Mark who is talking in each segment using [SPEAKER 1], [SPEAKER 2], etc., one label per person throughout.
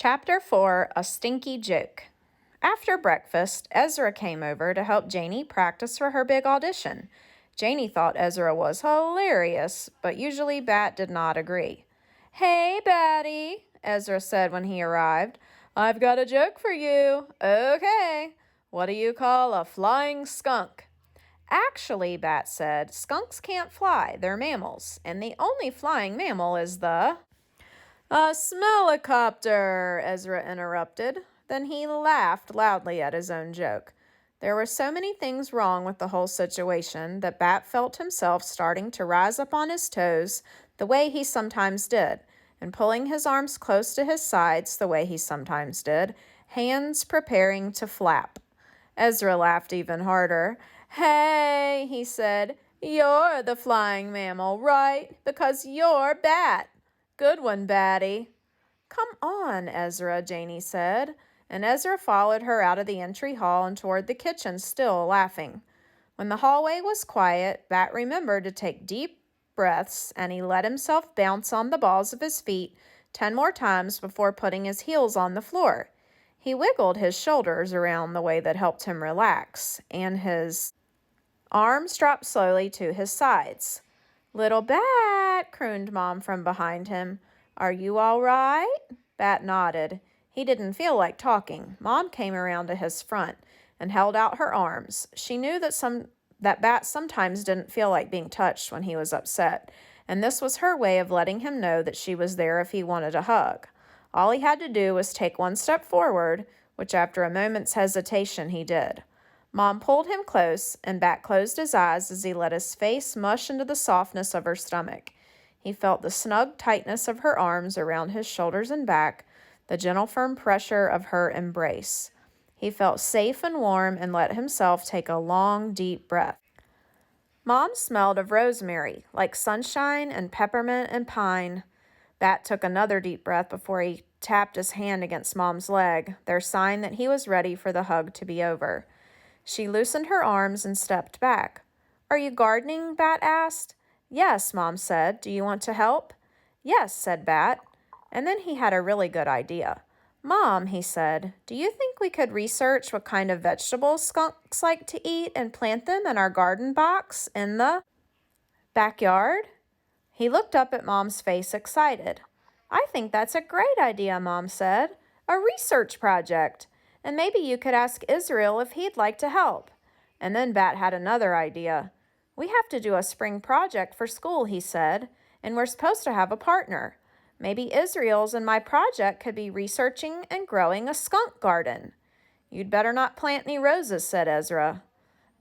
[SPEAKER 1] Chapter 4 A Stinky Joke. After breakfast, Ezra came over to help Janie practice for her big audition. Janie thought Ezra was hilarious, but usually Bat did not agree. "Hey, Batty," Ezra said when he arrived. "I've got a joke for you." "Okay. What do you call a flying skunk?" "Actually," Bat said, "skunks can't fly. They're mammals, and the only flying mammal is the—" "A smellicopter," Ezra interrupted. Then he laughed loudly at his own joke. There were so many things wrong with the whole situation that Bat felt himself starting to rise up on his toes the way he sometimes did, and pulling his arms close to his sides the way he sometimes did, hands preparing to flap. Ezra laughed even harder. "Hey," he said, "you're the flying mammal, right? Because you're Bat. Good one, Batty." "Come on, Ezra," Janie said, and Ezra followed her out of the entry hall and toward the kitchen, still laughing. When the hallway was quiet, Bat remembered to take deep breaths, and he let himself bounce on the balls of his feet 10 more times before putting his heels on the floor. He wiggled his shoulders around the way that helped him relax, and his arms dropped slowly to his sides. "Little Bat," crooned Mom from behind him. "Are you all right?" Bat nodded. He didn't feel like talking. Mom came around to his front and held out her arms. She knew that Bat sometimes didn't feel like being touched when he was upset, and this was her way of letting him know that she was there if he wanted a hug. All he had to do was take one step forward, which after a moment's hesitation he did. Mom pulled him close, and Bat closed his eyes as he let his face mush into the softness of her stomach. He felt the snug tightness of her arms around his shoulders and back, the gentle firm pressure of her embrace. He felt safe and warm and let himself take a long, deep breath. Mom smelled of rosemary, like sunshine and peppermint and pine. Bat took another deep breath before he tapped his hand against Mom's leg, their sign that he was ready for the hug to be over. She loosened her arms and stepped back. "Are you gardening?" Bat asked. "Yes," Mom said. "Do you want to help?" "Yes," said Bat. And then he had a really good idea. "Mom," he said, "do you think we could research what kind of vegetables skunks like to eat and plant them in our garden box in the backyard?" He looked up at Mom's face, excited. "I think that's a great idea," Mom said. "A research project. And maybe you could ask Israel if he'd like to help." And then Bat had another idea. "We have to do a spring project for school," he said, "and we're supposed to have a partner. Maybe Israel's and my project could be researching and growing a skunk garden." "You'd better not plant any roses," said Ezra.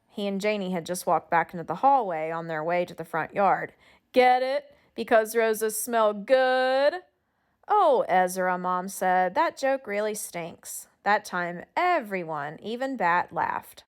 [SPEAKER 1] He and Janie had just walked back into the hallway on their way to the front yard. "Get it? Because roses smell good?" "Oh, Ezra," Mom said, "that joke really stinks." That time, everyone, even Bat, laughed.